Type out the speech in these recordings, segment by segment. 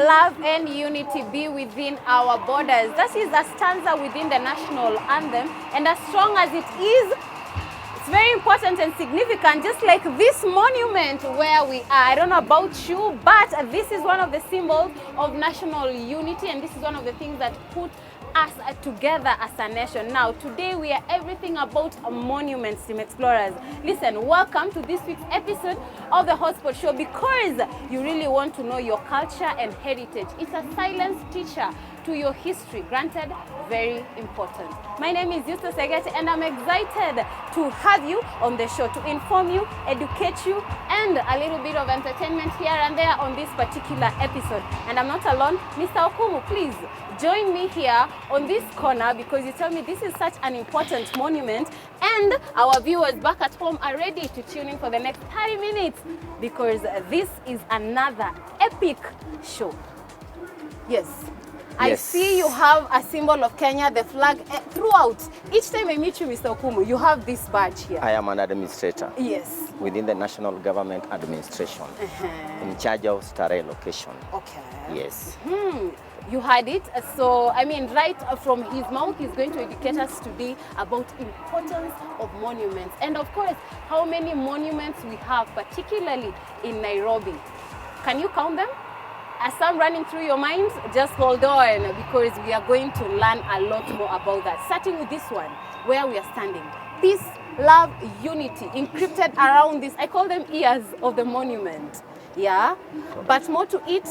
love and unity be within our borders. That is a stanza within the national anthem, and as strong as it is, it's very important and significant, just like this monument where we are. I don't know about you, but this is one of the symbols of national unity, and this is one of the things that put us together as a nation. Now, today we are everything about monuments, Team Explorers. Listen, welcome to this week's episode of the Hotspot Show, because you really want to know your culture and heritage. It's a silent teacher to your history. Granted, very important. My name is Yusto Segete, and I'm excited to have you on the show to inform you, educate you, and a little bit of entertainment here and there on this particular episode. And I'm not alone. Mr. Okumu, please join me here on this corner, because you tell me this is such an important monument, and our viewers back at home are ready to tune in for the next 30 minutes, because this is another epic show. Yes. I see you have a symbol of Kenya, the flag, throughout. Each time I meet you, Mr. Okumu, you have this badge here. I am an administrator. Yes. Within the National Government Administration, in charge of Stare location. Okay. Yes. You had it. So, I mean, right from his mouth, he's going to educate us today about importance of monuments. And of course, how many monuments we have, particularly in Nairobi. Can you count them? As some running through your minds, just hold on, because we are going to learn a lot more about that. Starting with this one, where we are standing. Peace, love, unity, encrypted around this. I call them ears of the monument. Yeah? But more to it,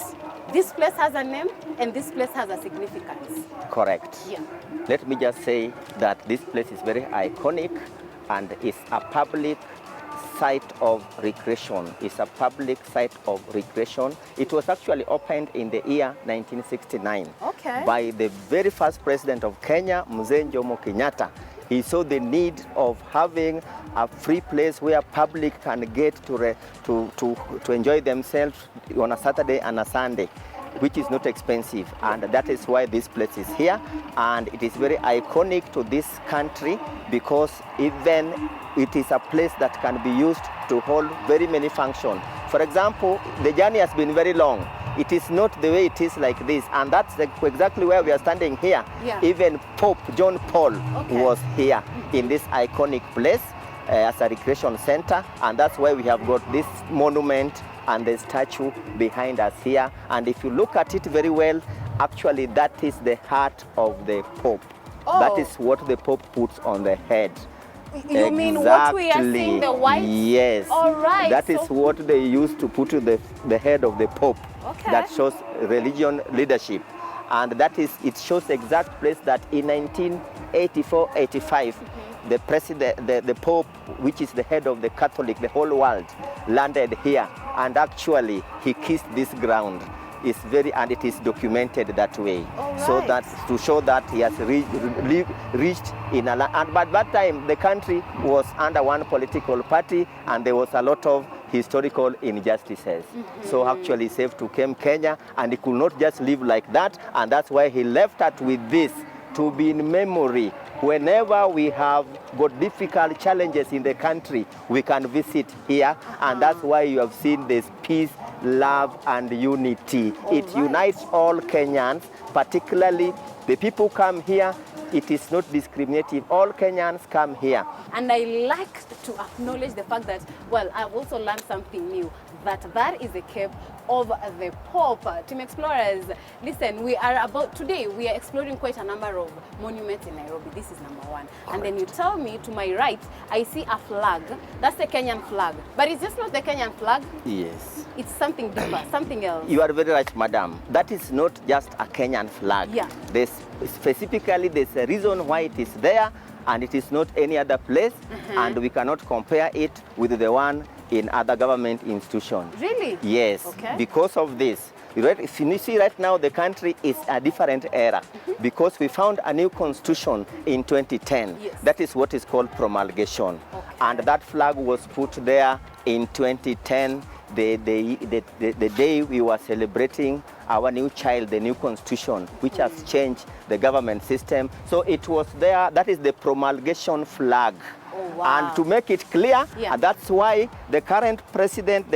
this place has a name and this place has a significance. Correct. Yeah. Let me just say that this place is very iconic and is a public site of recreation. It's a public site of recreation. It was actually opened in the year 1969 by the very first president of Kenya, Mzee Jomo Kenyatta. He saw the need of having a free place where public can get to enjoy themselves on a Saturday and a Sunday, which is not expensive, and that is why this place is here. And it is very iconic to this country, because even it is a place that can be used to hold very many functions. For example, the journey has been very long. It is not the way it is like this, and that's exactly where we are standing here. Yeah. Even Pope John Paul was here in this iconic place as a recreation center, and that's why we have got this monument and the statue behind us here. And if you look at it very well, actually that is the heart of the Pope. That is what the Pope puts on the head. You mean what we are seeing, the white? Yes. All right. That is what they used to put to the head of the Pope. That shows religion leadership. And that is, it shows exact place that in 1984-85, the president, the Pope, which is the head of the Catholic, the whole world, landed here, and actually he kissed this ground. It's very, and it is documented that way. So that's to show that he has reached in a land. And by that time, the country was under one political party, and there was a lot of historical injustices. So actually, he saved to came Kenya, and he could not just live like that, and that's why he left us with this to be in memory. Whenever we have got difficult challenges in the country, we can visit here, and that's why you have seen this peace, love, and unity. It unites all Kenyans, particularly the people come here. It is not discriminative. All Kenyans come here. And I like to acknowledge the fact that, well, I've also learned something new, that is the cape of the Pope. Team Explorers, listen, today we are exploring quite a number of monuments in Nairobi. This is number one. Correct. And then you tell me, to my right, I see a flag. That's the Kenyan flag. But it's just not the Kenyan flag. Yes. It's something deeper, something else. You are very right, madam. That is not just a Kenyan flag. Yeah. Specifically, there's a reason why it is there, and it is not any other place, and we cannot compare it with the one in other government institutions. Really? Yes. Okay. Because of this. If you see right now, the country is a different era, because we found a new constitution in 2010. Yes. That is what is called promulgation. And that flag was put there in 2010, the day we were celebrating our new child, the new constitution, which has changed the government system. So it was there. That is the promulgation flag. Oh, wow. And to make it clear, that's why the current president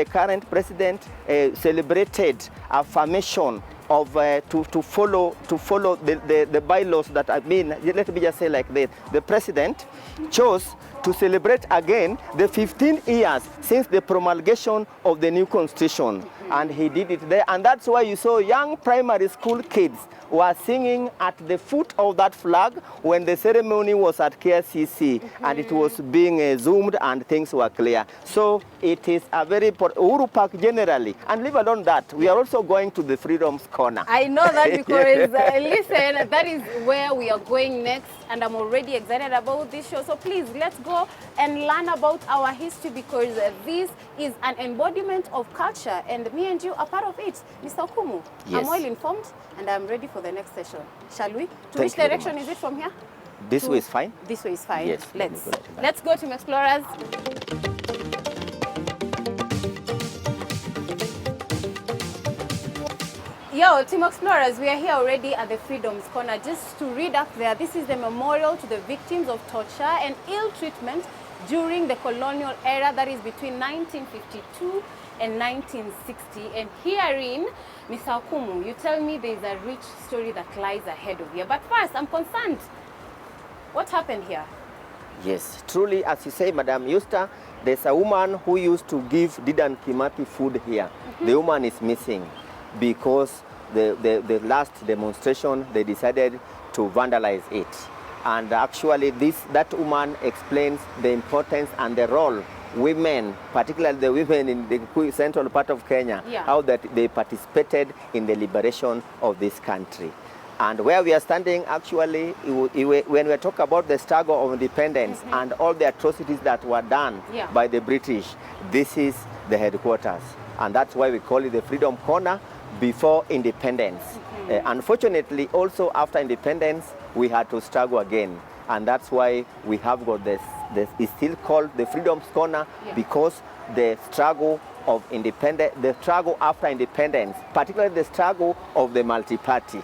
celebrated affirmation of to follow the bylaws that have been, let me just say like this, the president chose to celebrate again the 15 years since the promulgation of the new constitution. And he did it there. And that's why you saw young primary school kids were singing at the foot of that flag when the ceremony was at KCC, and it was being zoomed and things were clear. So it is a very important, Uhuru Park generally, and leave alone that, we are also going to the Freedom's Corner. I know that because, listen, that is where we are going next, and I'm already excited about this show. So please, let's go and learn about our history, because this is an embodiment of culture, and me and you are part of it. Mr. Okumu, Yes. I'm well informed, and I'm ready for the next session. Shall we? To Thank which you very direction much. is it from here? This way is fine. This way is fine. Yes, Let's go, Team Explorers. Yo, Team Explorers, we are here already at the Freedom's Corner. Just to read up there, this is the memorial to the victims of torture and ill treatment during the colonial era, that is between 1952 and 1960. And herein, Mr. Okumu, you tell me there is a rich story that lies ahead of you. But first, I'm concerned. What happened here? Yes, truly, as you say, Madam Eusta, there's a woman who used to give Dedan Kimathi food here. The woman is missing because the last demonstration, they decided to vandalize it. And actually, that woman explains the importance and the role women, particularly the women in the central part of Kenya, how that they participated in the liberation of this country. And where we are standing, actually, when we talk about the struggle of independence and all the atrocities that were done by the British, this is the headquarters. And that's why we call it the Freedom Corner before independence. Unfortunately, also after independence, we had to struggle again. And that's why we have got this it's still called the Freedom's Corner, because the struggle of independence, the struggle after independence, particularly the struggle of the multi-party,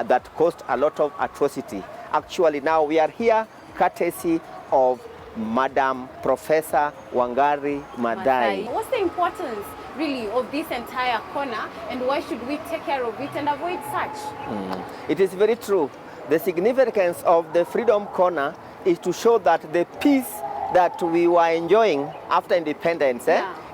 that caused a lot of atrocity. Actually, now we are here courtesy of Madam Professor Wangari Maathai. What's the importance, really, of this entire corner, and why should we take care of it and avoid such? It is very true. The significance of the Freedom Corner is to show that the peace that we were enjoying after independence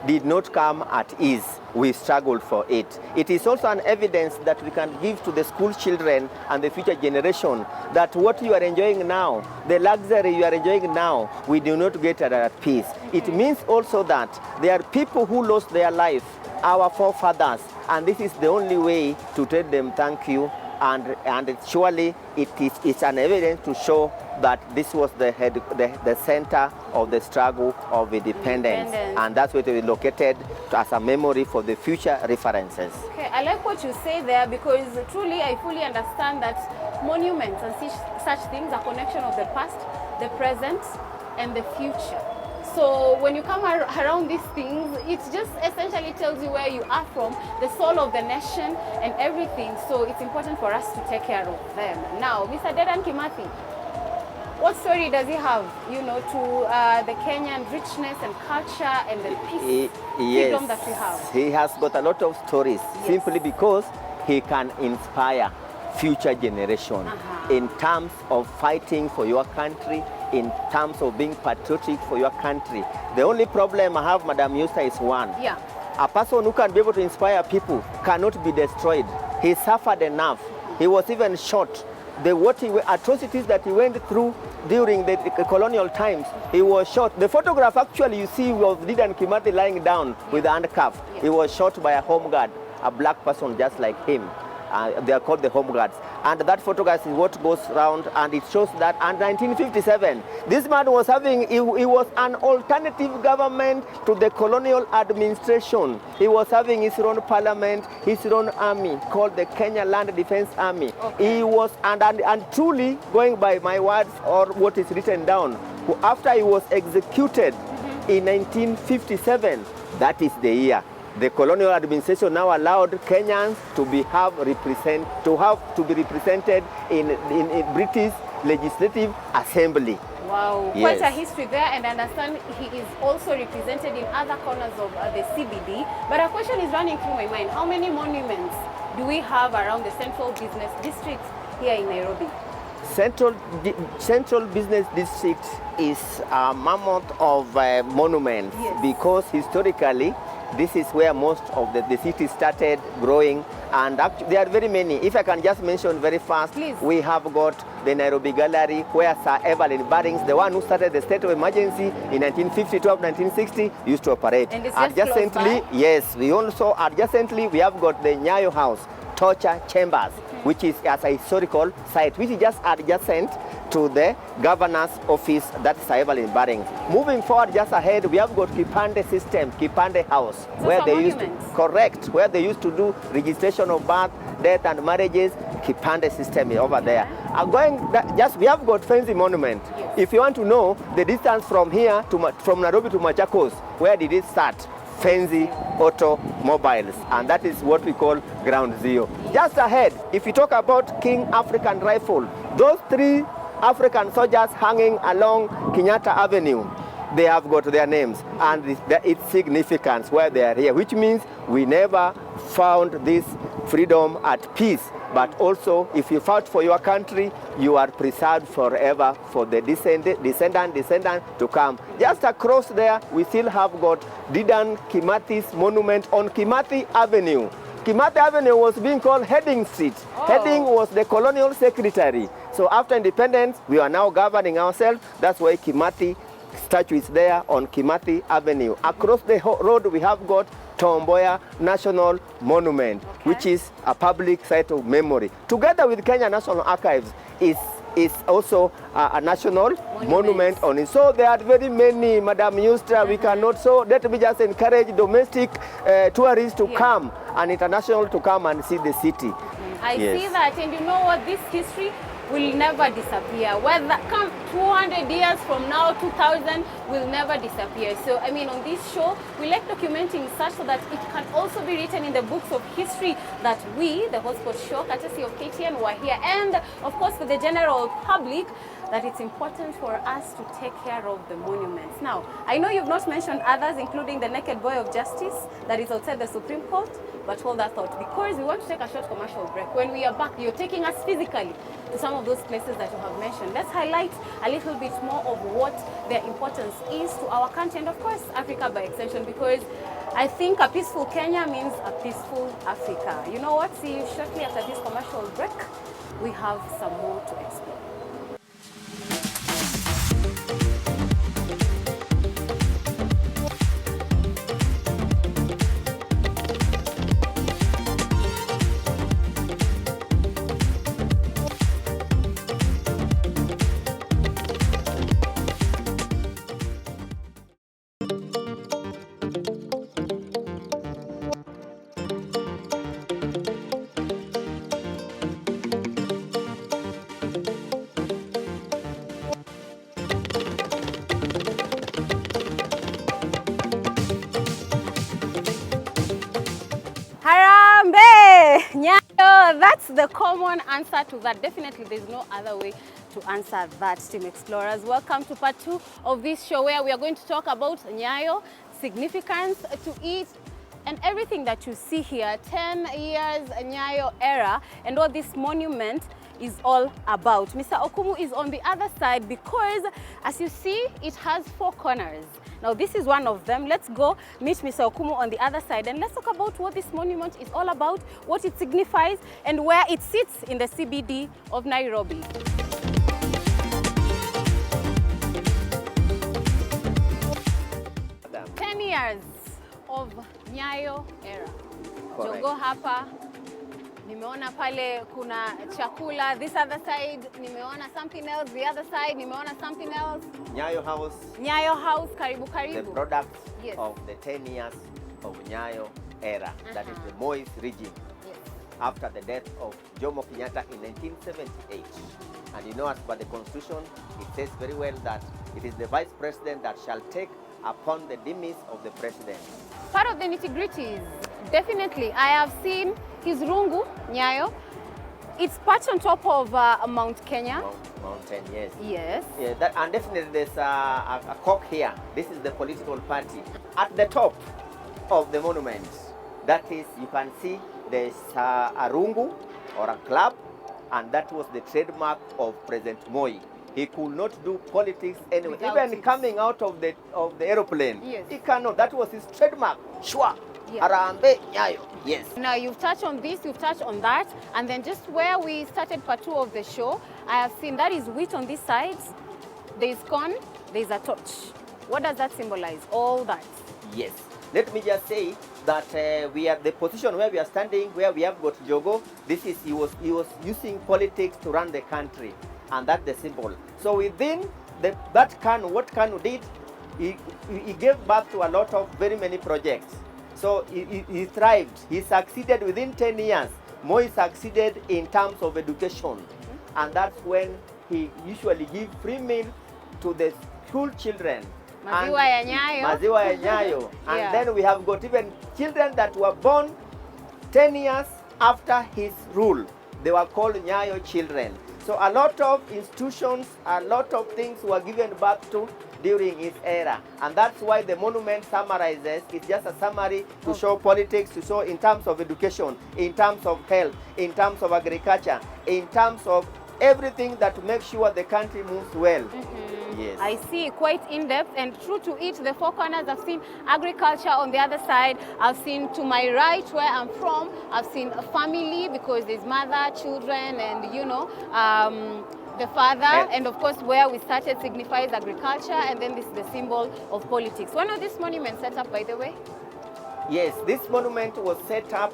did not come at ease. We struggled for it. It is also an evidence that we can give to the school children and the future generation that what you are enjoying now, the luxury you are enjoying now, we do not get at peace. It means also that there are people who lost their life, our forefathers, and this is the only way to tell them thank you. And surely it's an evidence to show that this was the center of the struggle of independence. And that's where it is located as a memory for the future references. Okay, I like what you say there, because truly I fully understand that monuments and such things are connection of the past, the present, and the future. So when you come around these things, it just essentially tells you where you are from, the soul of the nation and everything. So it's important for us to take care of them. Now, Mr. Dedan Kimathi, what story does he have, to the Kenyan richness and culture and the peace, freedom that we have? He has got a lot of stories, simply because he can inspire future generation in terms of fighting for your country, in terms of being patriotic for your country. The only problem I have, Madam Eusta, is one. A person who can be able to inspire people cannot be destroyed. He suffered enough. He was even shot. The atrocities that he went through during the colonial times, he was shot. The photograph actually you see of Dedan Kimathi lying down with a handcuff. He was shot by a home guard, a black person just like him. They are called the home guards. And that photograph is what goes around, and it shows that in 1957, this man was he was an alternative government to the colonial administration. He was having his own parliament, his own army, called the Kenya Land Defense Army. He was, and truly, going by my words or what is written down, after he was executed in 1957, that is the year the colonial administration now allowed Kenyans to be represented in British Legislative Assembly. Wow, quite a history there, and I understand he is also represented in other corners of the CBD. But a question is running through my mind: how many monuments do we have around the central business district here in Nairobi? Central Business District is a mammoth of monuments, Yes. because historically this is where most of the city started growing, and there are very many. If I can just mention very fast, Please. we have got the Nairobi Gallery, where Sir Evelyn Barings, the one who started the state of emergency in 1952 up 1960, used to operate. And it's just close by? Yes, we also adjacently we have got the Nyayo House, torture chambers, which is as a historical site, which is just adjacent to the governor's office, that's Sir Evelyn Barings. Moving forward, just ahead, we have got Kipande system, Kipande House, Those are monuments. where they used to do registration of birth, death, and marriages. Kipande system is over there. We have got Fenzi Monument. Yes. If you want to know the distance from here from Nairobi to Machakos, where did it start? Fenzi Automobiles, and that is what we call ground zero. Just ahead, if you talk about King African Rifle, those 3 African soldiers hanging along Kenyatta Avenue, they have got their names and its significance why they are here, which means we never found this freedom at peace. But also, if you fight for your country, you are preserved forever for the descendant to come. Just across there, we still have got Dedan Kimathi's monument on Kimathi Avenue. Kimathi Avenue was being called Heading Street. Oh. Heading was the colonial secretary. So after independence, we are now governing ourselves. That's why Kimathi statue is there on Kimathi Avenue. Across the road, we have got Tomboya National Monument, which is a public site of memory. Together with Kenya National Archives is also a national monument on it. So there are very many, Madam Yustra, we cannot, so let me just encourage domestic tourists to come and international to come and see the city. I see that, and you know what, this history will never disappear. Whether come 200 years from now, 2000, will never disappear. So, I mean, on this show, we like documenting such so that it can also be written in the books of history that we, the Hotspot Show, courtesy of KTN, were here. And, of course, for the general public, that it's important for us to take care of the monuments. Now, I know you've not mentioned others, including the Naked Boy of Justice that is outside the Supreme Court, but hold that thought, because we want to take a short commercial break. When we are back, you're taking us physically to some of those places that you have mentioned. Let's highlight a little bit more of what their importance is to our country and, of course, Africa by extension, because I think a peaceful Kenya means a peaceful Africa. You know what? See you shortly after this commercial break. We have some more to explore. Nyayo, that's the common answer to that. Definitely, there's no other way to answer that, Team Explorers. Welcome to part 2 of this show, where we are going to talk about Nyayo, significance to it, and everything that you see here, 10 years Nyayo era, and what this monument is all about. Mr. Okumu is on the other side because, as you see, it has 4 corners. Now, this is one of them. Let's go meet Mr. Okumu on the other side, and let's talk about what this monument is all about, what it signifies, and where it sits in the CBD of Nairobi. Madam. 10 years of Nyayo era. Correct. Jogo hapa. Nimeona pale kuna chakula, this other side nimeona something else, the other side nimeona something else. Nyayo House. Nyayo House, karibu The karibu. product Yes. of the 10 years of Nyayo era. That is the Moist regime. Yes. After the death of Jomo Kenyatta in 1978. And you know, as per the Constitution, it says very well that it is the Vice President that shall take upon the demise of the President. Part of the nitty-gritties, definitely. I have seen his rungu, Nyayo. It's perched on top of Mount Kenya. Mountain, yes. Yes. Yeah, and definitely there's a cock here. This is the political party. At the top of the monument, that is, you can see there's a rungu or a club, and that was the trademark of President Moi. He could not do politics anyway. Even coming out of the aeroplane, yes, he cannot. That was his trademark. Shwa. Yeah. Arambe Nyayo. Yes. Now you've touched on this, you've touched on that, and then just where we started part 2 of the show, I have seen that is wheat on this side, there is corn, there is a torch. What does that symbolize? All that. Yes. Let me just say that we are the position where we are standing, where we have got Jogo. This is he was using politics to run the country, and that's the symbol. So within that Kanu, what Kanu did, he gave birth to a lot of very many projects. So he thrived. He succeeded within 10 years. Moi succeeded in terms of education, and that's when he usually give free meal to the school children. Maziwa ya Nyayo. Maziwa ya Nyayo. And Yeah. then we have got even children that were born 10 years after his rule. They were called Nyayo children. So a lot of institutions, a lot of things were given birth to during his era. And that's why the monument summarizes, it's just a summary to show politics, to show in terms of education, in terms of health, in terms of agriculture, in terms of everything that makes sure the country moves well. Yes. I see, quite in-depth, and true to it, the four corners, I've seen agriculture on the other side. I've seen to my right, where I'm from, I've seen a family, because there's mother, children, and the father, and of course where we started signifies agriculture, and then this is the symbol of politics. When was this monument set up, by the way? Yes, this monument was set up,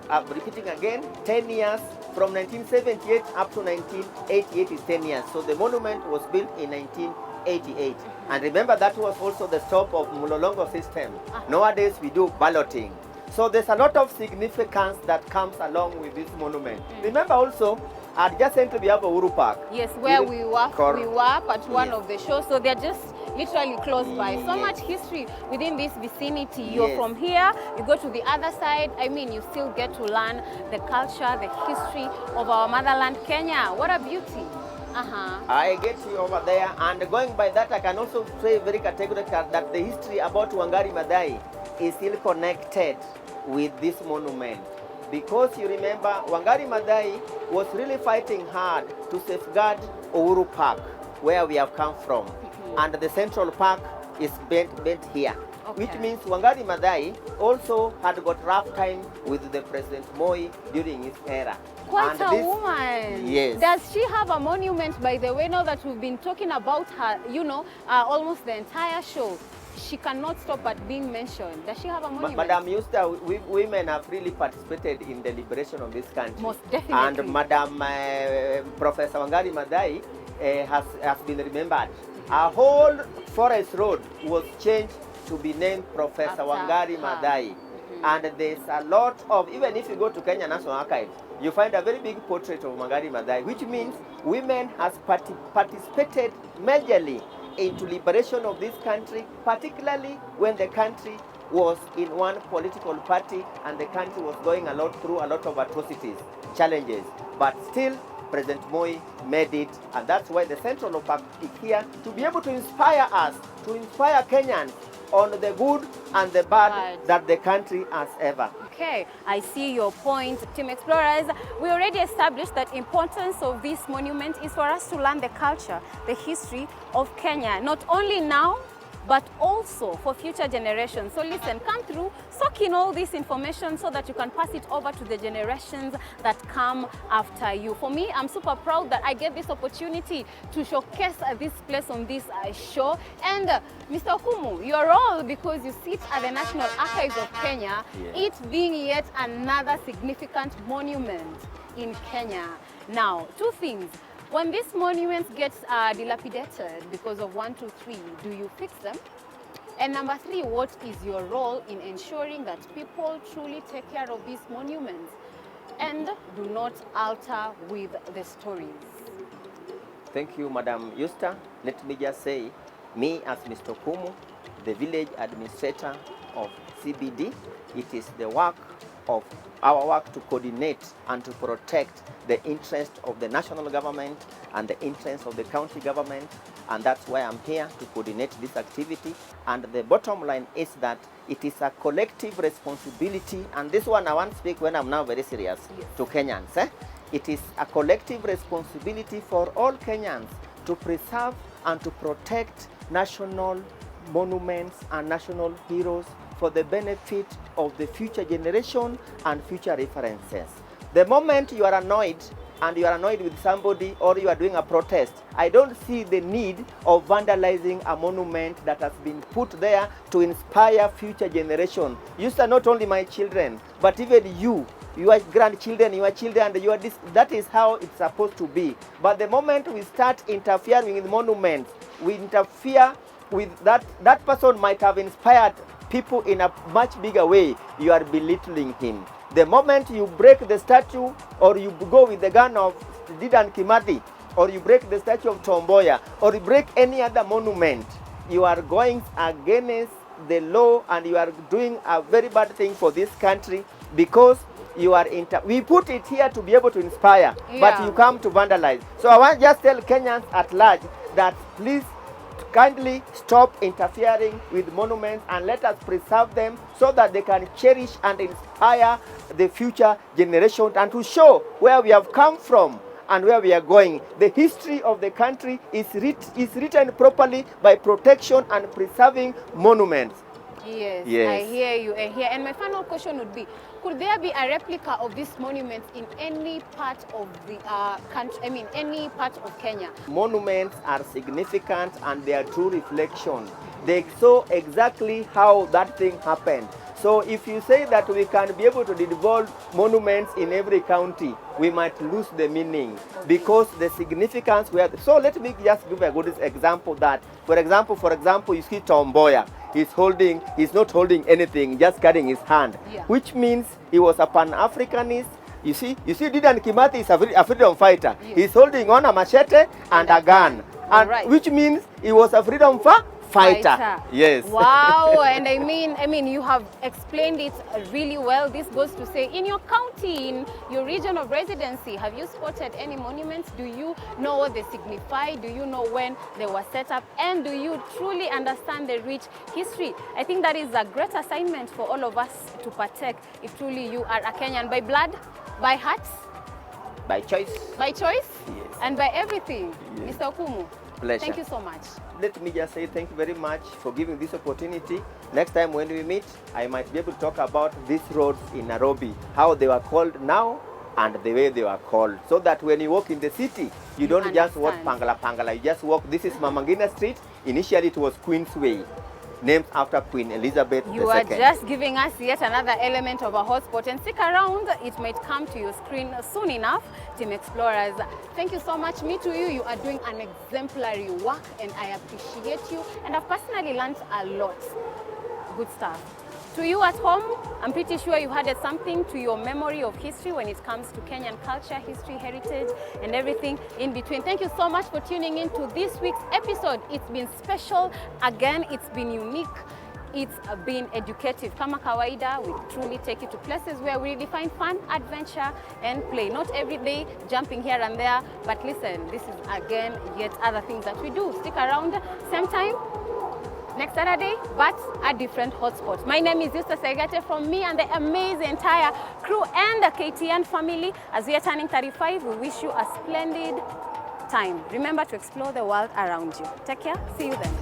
I'm repeating again, 10 years, from 1978 up to 1988 is 10 years. So the monument was built in 1988. And remember, that was also the stop of Mulolongo system. Nowadays we do balloting. So there's a lot of significance that comes along with this monument. Remember also, adjacent we have Uhuru Park. Yes, where we were part 1 of the show. So they're just literally close by. So much history within this vicinity. You're from here, you go to the other side. I mean, you still get to learn the culture, the history of our motherland, Kenya. What a beauty. I get you over there, and going by that, I can also say very categorically that the history about Wangari Maathai is still connected with this monument. Because you remember, Wangari Maathai was really fighting hard to safeguard Uhuru Park, where we have come from. And the Central Park is bent here. Which means Wangari Maathai also had got rough time with the President Moi during his era. Quite a woman. Yes. Does she have a monument, by the way, now that we've been talking about her, almost the entire show? She cannot stop at being mentioned. Does she have a monument? Madam Yusta, women have really participated in the liberation of this country. Most definitely. And Madam Professor Wangari Maathai has been remembered. Our whole Forest Road was changed to be named Professor Wangari Maathai. And there's a lot of, even if you go to Kenya National Archives, you find a very big portrait of Wangari Maathai, which means women has participated majorly into liberation of this country, particularly when the country was in one political party and the country was going through a lot of atrocities, challenges. But still, President Moi made it, and that's why the Central Park is here to be able to inspire us, to inspire Kenyans on the good and the bad that the country has ever. Okay, I see your point, Team Explorers. We already established that importance of this monument is for us to learn the culture, the history of Kenya, not only now, but also for future generations. So listen, come through, soak in all this information so that you can pass it over to the generations that come after you. For me, I'm super proud that I get this opportunity to showcase this place on this show. And Mr. Okumu, you're all because you sit at the National Archives of Kenya, it being yet another significant monument in Kenya. Now, two things. When these monuments get dilapidated because of 1, 2, 3, do you fix them? And number 3, what is your role in ensuring that people truly take care of these monuments and do not alter with the stories? Thank you, Madam Yusta. Let me just say, me as Mr. Kumu, the village administrator of CBD, it is our work to coordinate and to protect the interest of the national government and the interest of the county government and that's why I'm here to coordinate this activity. And the bottom line is that it is a collective responsibility, and this one I want to speak when I'm now very serious, yes, to Kenyans. It is a collective responsibility for all Kenyans to preserve and to protect national monuments and national heroes for the benefit of the future generation and future references. The moment you are annoyed and you are annoyed with somebody or you are doing a protest, I don't see the need of vandalizing a monument that has been put there to inspire future generation. You are not only my children, but even you, your grandchildren, your children, that is how it's supposed to be. But the moment we start interfering with monuments, we interfere with that person might have inspired people in a much bigger way, you are belittling him. The moment you break the statue or you go with the gun of Dedan Kimathi, or you break the statue of Tom Mboya, or you break any other monument, you are going against the law and you are doing a very bad thing for this country, because you are we put it here to be able to inspire, but you come to vandalize. So I want to just tell Kenyans at large that please kindly stop interfering with monuments and let us preserve them so that they can cherish and inspire the future generation and to show where we have come from and where we are going. The history of the country is written properly by protection and preserving monuments. Yes, I hear you. And my final question would be, could there be a replica of this monument in any part of the country, any part of Kenya? Monuments are significant and they are true reflection. They show exactly how that thing happened. So if you say that we can be able to devolve monuments in every county, we might lose the meaning, because the significance so let me just give a good example that, for example, you see Tom Mboya. He's not holding anything, just carrying his hand, which means he was a Pan-Africanist. You see Dedan Kimathi is a freedom fighter. Yes. He's holding on a machete and a gun, and which means he was a freedom fighter. Yes. Wow. And I mean, you have explained it really well. This goes to say, in your county, in your region of residency, have you spotted any monuments? Do you know what they signify? Do you know when they were set up? And do you truly understand the rich history? I think that is a great assignment for all of us to partake if truly you are a Kenyan by blood, by heart, by choice. By choice? Yes. And by everything. Yes. Mr. Okumu. Pleasure. Thank you so much. Let me just say thank you very much for giving this opportunity. Next time when we meet, I might be able to talk about these roads in Nairobi, how they were called now and the way they were called, so that when you walk in the city, you don't just walk Pangala, you just walk. This is Mama Ngina Street. Initially it was Queen's Way, named after Queen Elizabeth II. You are just giving us yet another element of a hotspot, and stick around, it might come to your screen soon enough. Team Explorers, thank you so much. Me to you, you are doing an exemplary work and I appreciate you, and I've personally learned a lot. Good stuff. To you at home, I'm pretty sure you added something to your memory of history when it comes to Kenyan culture, history, heritage, and everything in between. Thank you so much for tuning in to this week's episode. It's been special. Again, it's been unique. It's been educative. Kama kawaida, we truly take you to places where we really find fun, adventure, and play. Not every day jumping here and there, but listen, this is again yet other things that we do. Stick around, same time next Saturday, but a different hotspot. My name is Yusta Segate. From me and the amazing entire crew and the KTN family, as we are turning 35, we wish you a splendid time. Remember to explore the world around you. Take care. See you then.